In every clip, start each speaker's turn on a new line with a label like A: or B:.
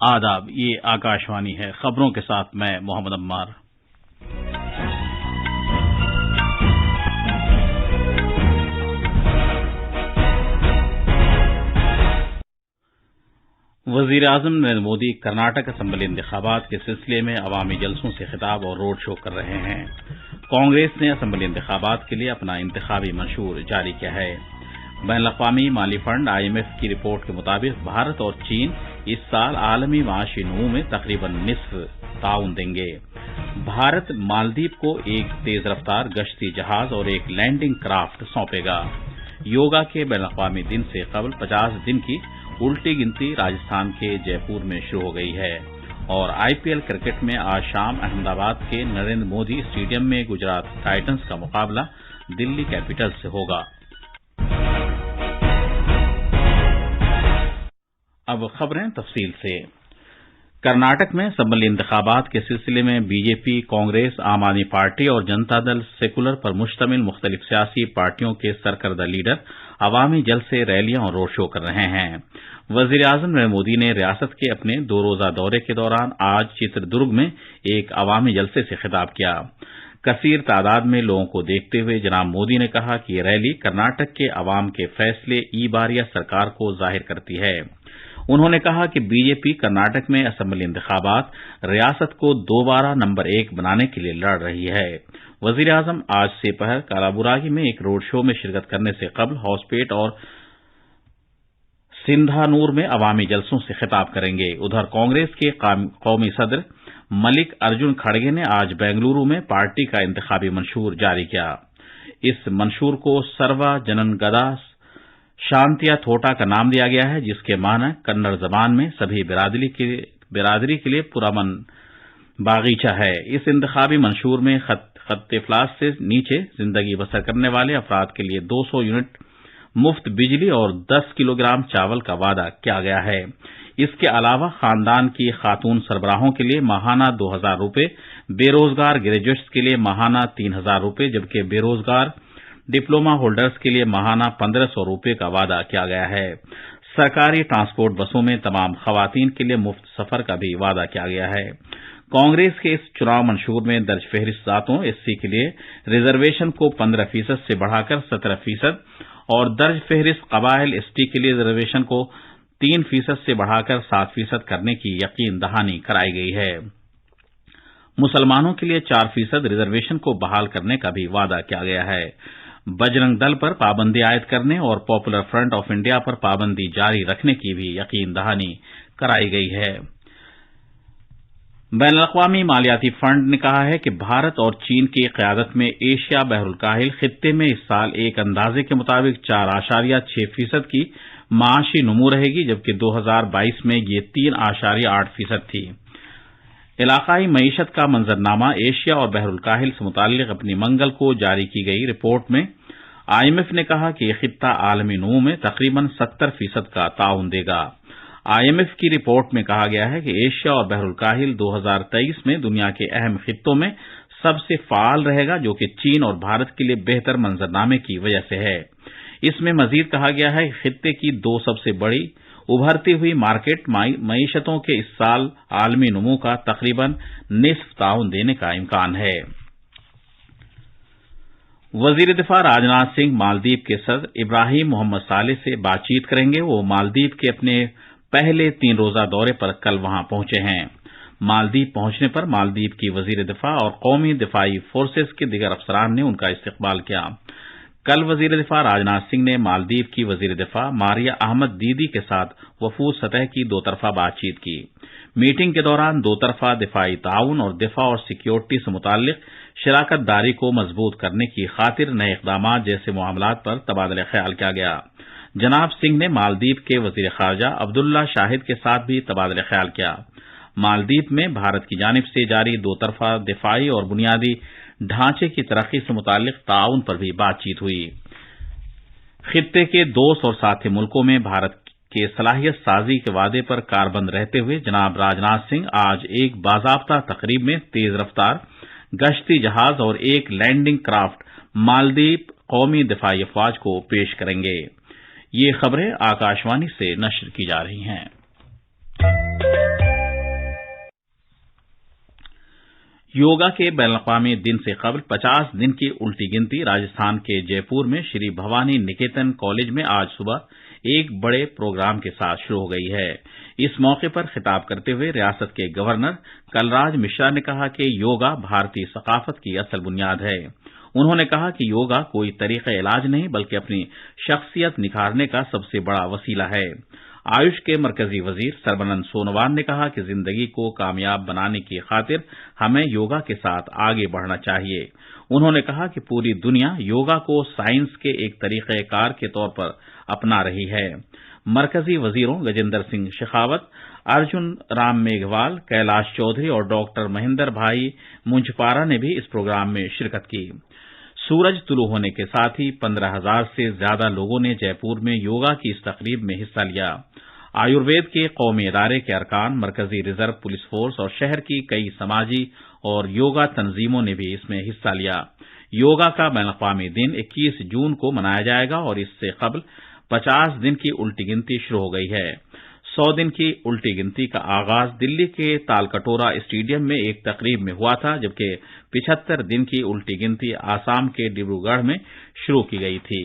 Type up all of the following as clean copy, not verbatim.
A: آداب، یہ آکاشوانی ہے۔ خبروں کے ساتھ میں محمد عمار۔ وزیر اعظم نریندر مودی کرناٹک اسمبلی انتخابات کے سلسلے میں عوامی جلسوں سے خطاب اور روڈ شو کر رہے ہیں۔ کانگریس نے اسمبلی انتخابات کے لیے اپنا انتخابی منشور جاری کیا ہے۔ بین الاقوامی مالی فنڈ IMF کی رپورٹ کے مطابق بھارت اور چین اس سال عالمی معاشی نمو میں تقریباً نصف تعاون دیں گے۔ بھارت مالدیپ کو ایک تیز رفتار گشتی جہاز اور ایک لینڈنگ کرافٹ سونپے گا۔ یوگا کے بین الاقوامی دن سے قبل 50 دن کی الٹی گنتی راجستھان کے جے پور میں شروع ہو گئی ہے۔ اور IPL کرکٹ میں آج شام احمد آباد کے نریندر مودی اسٹیڈیم میں گجرات ٹائٹنز کا مقابلہ دلی کیپٹلز سے ہوگا۔ اب خبریں تفصیل سے۔ کرناٹک میں اسمبلی انتخابات کے سلسلے میں BJP، کانگریس، عام آدمی پارٹی اور جنتا دل سیکولر پر مشتمل مختلف سیاسی پارٹیوں کے سرکردہ لیڈر عوامی جلسے، ریلیاں اور روڈ شو کر رہے ہیں۔ وزیر اعظم نریندر مودی نے ریاست کے اپنے 2 روزہ دورے کے دوران آج چتردرگ میں ایک عوامی جلسے سے خطاب کیا۔ کثیر تعداد میں لوگوں کو دیکھتے ہوئے جناب مودی نے کہا کہ یہ ریلی کرناٹک کے عوام کے فیصلے باریا سرکار کو ظاہر کرتی ہے۔ انہوں نے کہا کہ BJP کرناٹک میں اسمبلی انتخابات ریاست کو دوبارہ نمبر 1 بنانے کے لیے لڑ رہی ہے۔ وزیر اعظم آج سے پہر کالابوراگی میں ایک روڈ شو میں شرکت کرنے سے قبل ہاؤس پیٹ اور سندھانور میں عوامی جلسوں سے خطاب کریں گے۔ ادھر کانگریس کے قومی صدر ملک ارجن کھڑگے نے آج بنگلورو میں پارٹی کا انتخابی منشور جاری کیا۔ اس منشور کو سروا جنن گدا شانتیا تھوٹا کا نام دیا گیا ہے، جس کے معنی کنڑ زبان میں سبھی برادری کے لیے پرامن باغیچہ ہے۔ اس انتخابی منشور میں خط افلاس سے نیچے زندگی بسر کرنے والے افراد کے لیے 200 یونٹ مفت بجلی اور 10 کلو گرام چاول کا وعدہ کیا گیا ہے۔ اس کے علاوہ خاندان کی خاتون سربراہوں کے لیے ماہانہ 2000 روپے، بے روزگار گریجویٹس کے لیے ماہانہ 3000 روپے، جبکہ بے روزگار ڈپلوما ہولڈرز کے لیے ماہانہ 1500 روپے کا وعدہ کیا گیا ہے۔ سرکاری ٹرانسپورٹ بسوں میں تمام خواتین کے لیے مفت سفر کا بھی وعدہ کیا گیا ہے۔ کانگریس کے اس چناو منشور میں درج فہرست ذاتوں SC کے لیے ریزرویشن کو 15% سے بڑھا کر 17% اور درج فہرست قبائل ST کے لیے ریزرویشن کو 3% سے بڑھا کر 7% کرنے کی یقین دہانی کرائی گئی ہے۔ مسلمانوں کے لیے 4% ریزرویشن کو بحال کرنے کا بھی وعدہ کیا گیا ہے۔ بجرنگ دل پر پابندی عائد کرنے اور پاپولر فرنٹ آف انڈیا پر پابندی جاری رکھنے کی بھی یقین دہانی کرائی گئی ہے۔ بین الاقوامی مالیاتی فنڈ نے کہا ہے کہ بھارت اور چین کی قیادت میں ایشیا بحر الکاہل خطے میں اس سال ایک اندازے کے مطابق 4.6% کی معاشی نمو رہے گی، جبکہ 2022 میں یہ 3.8% تھی۔ علاقائی معیشت کا منظرنامہ ایشیا اور بحر الکاہل سے متعلق اپنی منگل کو جاری کی گئی رپورٹ میں IMF نے کہا کہ یہ خطہ عالمی نمو میں تقریباً 70% کا تعاون دے گا۔ IMF کی رپورٹ میں کہا گیا ہے کہ ایشیا اور بحر الکاہل 2023 میں دنیا کے اہم خطوں میں سب سے فعال رہے گا، جو کہ چین اور بھارت کے لیے بہتر منظرنامے کی وجہ سے ہے۔ اس میں مزید کہا گیا ہے کہ خطے کی 2 سب سے بڑی ابھرتی ہوئی مارکیٹ معیشتوں کے اس سال عالمی نمو کا تقریباً نصف تعاون دینے کا امکان ہے۔ وزیر دفاع راجناتھ سنگھ مالدیپ کے صدر ابراہیم محمد صالح سے بات چیت کریں گے۔ وہ مالدیپ کے اپنے پہلے 3 روزہ دورے پر کل وہاں پہنچے ہیں۔ مالدیپ پہنچنے پر مالدیپ کی وزیر دفاع اور قومی دفاعی فورسز کے دیگر افسران نے ان کا استقبال کیا۔ کل وزیر دفاع راجناتھ سنگھ نے مالدیپ کی وزیر دفاع ماریا احمد دیدی کے ساتھ وفود سطح کی 2 طرفہ بات چیت کی۔ میٹنگ کے دوران 2 طرفہ دفاعی تعاون اور دفاع اور سیکیورٹی سے متعلق شراکت داری کو مضبوط کرنے کی خاطر نئے اقدامات جیسے معاملات پر تبادلہ خیال کیا گیا۔ جناب سنگھ نے مالدیپ کے وزیر خارجہ عبداللہ شاہد کے ساتھ بھی تبادلہ خیال کیا۔ مالدیپ میں بھارت کی جانب سے جاری 2 طرفہ دفاعی اور بنیادی ڈھانچے کی ترقی سے متعلق تعاون پر بھی بات چیت ہوئی۔ خطے کے دوست اور ساتھی ملکوں میں بھارت کے صلاحیت سازی کے وعدے پر کاربند رہتے ہوئے جناب راجناتھ سنگھ آج ایک باضابطہ تقریب میں تیز رفتار گشتی جہاز اور ایک لینڈنگ کرافٹ مالدیپ قومی دفاعی افواج کو پیش کریں گے۔ یہ خبریں آکاشوانی سے نشر کی جا رہی ہیں۔ یوگا کے بین الاقوامی دن سے قبل 50 دن کی الٹی گنتی راجستھان کے جے پور میں شری بھوانی نکیتن کالج میں آج صبح ایک بڑے پروگرام کے ساتھ شروع ہو گئی ہے۔ اس موقع پر خطاب کرتے ہوئے ریاست کے گورنر کلراج مشرا نے کہا کہ یوگا بھارتی ثقافت کی اصل بنیاد ہے۔ انہوں نے کہا کہ یوگا کوئی طریقہ علاج نہیں بلکہ اپنی شخصیت نکھارنے کا سب سے بڑا وسیلہ ہے۔ آیوش کے مرکزی وزیر سربانند سونووال نے کہا کہ زندگی کو کامیاب بنانے کی خاطر ہمیں یوگا کے ساتھ آگے بڑھنا چاہیے۔ انہوں نے کہا کہ پوری دنیا یوگا کو سائنس کے ایک طریقہ کار کے طور پر اپنا رہی ہے۔ مرکزی وزیروں گجیندر سنگھ شیخاوت، ارجن رام میگھوال، کیلاش چودھری اور ڈاکٹر مہندر بھائی منجپارا نے بھی اس پروگرام میں شرکت کی۔ سورج طلوع ہونے کے ساتھ ہی 15,000 سے زیادہ لوگوں نے جے پور میں یوگا کی اس تقریب میں حصہ لیا۔ آیوروید کے قومی ادارے کے ارکان، مرکزی ریزرو پولیس فورس اور شہر کی کئی سماجی اور یوگا تنظیموں نے بھی اس میں حصہ لیا۔ یوگا کا بین الاقوامی دن 21 جون کو منایا جائے گا اور اس سے قبل 50 دن کی الٹی گنتی شروع ہو گئی ہے۔ 100 دن کی الٹی گنتی کا آغاز دلی کے تال کٹورا اسٹیڈیم میں ایک تقریب میں ہوا تھا، جبکہ 75 دن کی الٹی گنتی آسام کے ڈبرو گڑھ میں شروع کی گئی تھی۔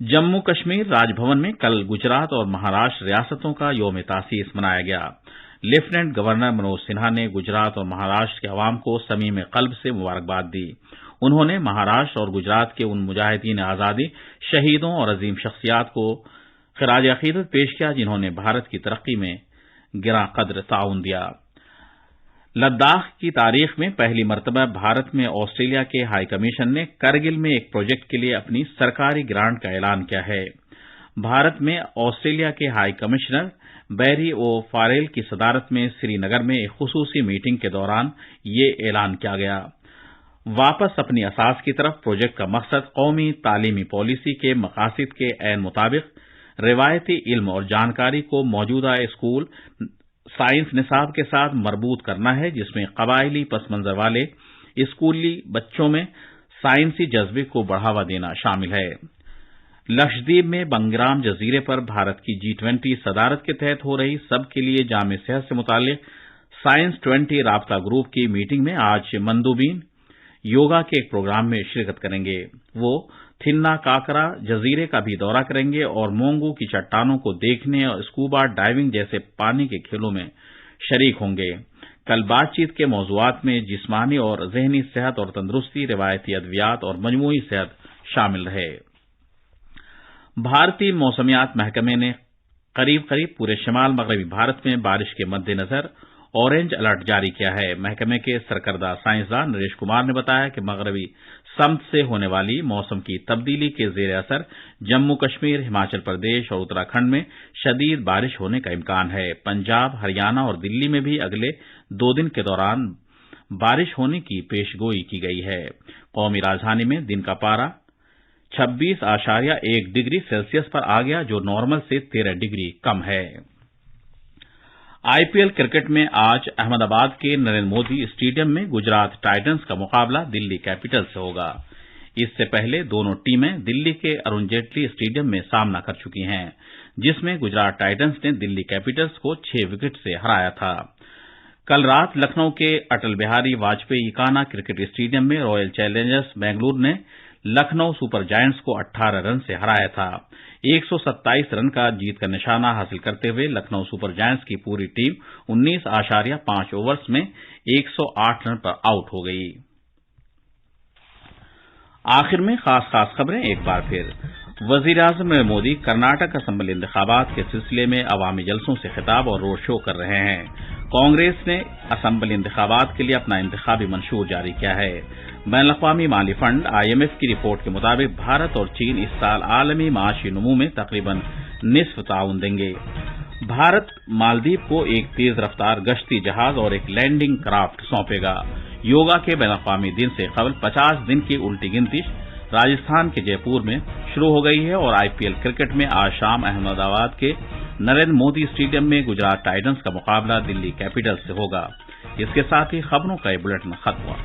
A: جموں کشمیر راج بھون میں کل گجرات اور مہاراشٹر ریاستوں کا یوم تاسیس منایا گیا۔ لیفٹیننٹ گورنر منوج سنہا نے گجرات اور مہاراشٹر کے عوام کو صمیم قلب سے مبارکباد دی۔ انہوں نے مہاراشٹر اور گجرات کے ان مجاہدین آزادی، شہیدوں اور عظیم شخصیات کو خراج عقیدت پیش کیا جنہوں نے بھارت کی ترقی میں گراں قدر تعاون دیا۔ لداخ کی تاریخ میں پہلی مرتبہ بھارت میں آسٹریلیا کے ہائی کمیشن نے کرگل میں ایک پروجیکٹ کے لیے اپنی سرکاری گرانٹ کا اعلان کیا ہے۔ بھارت میں آسٹریلیا کے ہائی کمشنر بیری او فاریل کی صدارت میں سری نگر میں ایک خصوصی میٹنگ کے دوران یہ اعلان کیا گیا۔ واپس اپنی اساس کی طرف پروجیکٹ کا مقصد قومی تعلیمی پالیسی کے مقاصد کے عین مطابق روایتی علم اور جانکاری کو موجودہ اسکول سائنس نصاب کے ساتھ مربوط کرنا ہے، جس میں قبائلی پس منظر والے اسکولی بچوں میں سائنسی جذبے کو بڑھاوا دینا شامل ہے۔ لکشدیپ میں بنگرام جزیرے پر بھارت کی G20 صدارت کے تحت ہو رہی سب کے لیے جامع صحت سے متعلق سائنس 20 رابطہ گروپ کی میٹنگ میں آج مندوبین یوگا کے ایک پروگرام میں شرکت کریں گے۔ وہ تھنا کاکرا جزیرے کا بھی دورہ کریں گے اور مونگو کی چٹانوں کو دیکھنے اور اسکوبا ڈائیونگ جیسے پانی کے کھیلوں میں شریک ہوں گے۔ کل بات چیت کے موضوعات میں جسمانی اور ذہنی صحت اور تندرستی، روایتی ادویات اور مجموعی صحت شامل رہے۔ بھارتی موسمیات محکمے نے قریب پورے شمال مغربی بھارت میں بارش کے مد نظر اورنج الرٹ جاری کیا ہے۔ محکمے کے سرکردہ سائنسدان نریش کمار نے بتایا کہ مغربی سمت سے ہونے والی موسم کی تبدیلی کے زیر اثر جموں کشمیر، ہماچل پردیش اور اتراکھنڈ میں شدید بارش ہونے کا امکان ہے۔ پنجاب، ہریانہ اور دلی میں بھی اگلے 2 دن کے دوران بارش ہونے کی پیشگوئی کی گئی ہے۔ قومی راجدھانی میں دن کا پارہ 26.1 ڈگری سیلسیس پر آ گیا، جو نارمل سے 13 ڈگری کم ہے۔ IPL کرکٹ میں آج احمد آباد کے نریندر مودی اسٹیڈیم میں گجرات ٹائٹنز کا مقابلہ دلی کیپٹل سے ہوگا۔ اس سے پہلے دونوں ٹیمیں دلی کے ارون جیٹلی اسٹیڈیم میں سامنا کر چکی ہیں، جس میں گجرات ٹائٹنز نے دلی کیپٹلز کو 6 وکٹ سے ہرایا تھا۔ کل رات لکھنؤ کے اٹل بہاری واجپئی کانا کرکٹ اسٹیڈیم میں رائل چیلنجرز بنگلور نے لکھنؤ سپر جائنٹس کو 18 رن سے ہرایا تھا۔ 127 رن کا جیت کا نشانہ حاصل کرتے ہوئے لکھنؤ سپر جائنٹس کی پوری ٹیم 19.5 اوورز میں 108 رن پر آؤٹ ہو گئی۔ آخر میں خاص خبریں ایک بار پھر۔ وزیر اعظم نریندر مودی کرناٹک اسمبلی انتخابات کے سلسلے میں عوامی جلسوں سے خطاب اور روڈ شو کر رہے ہیں۔ کانگریس نے اسمبلی انتخابات کے لیے اپنا انتخابی منشور جاری کیا ہے۔ بین الاقوامی مالی فنڈ IMF کی رپورٹ کے مطابق بھارت اور چین اس سال عالمی معاشی نمو میں تقریباً نصف تعاون دیں گے۔ بھارت مالدیپ کو ایک تیز رفتار گشتی جہاز اور ایک لینڈنگ کرافٹ سونپے گا۔ یوگا کے بین الاقوامی دن سے قبل 50 دن کی الٹی گنتی راجستھان کے جے پور میں شروع ہو گئی ہے اور IPL کرکٹ میں آج شام احمد آباد کے نریندر مودی اسٹیڈیم میں گجرات ٹائٹنز کا مقابلہ دلی کیپٹلز سے ہوگا۔ اس کے ساتھ ہی خبروں کا یہ بلیٹن ختم ہوا۔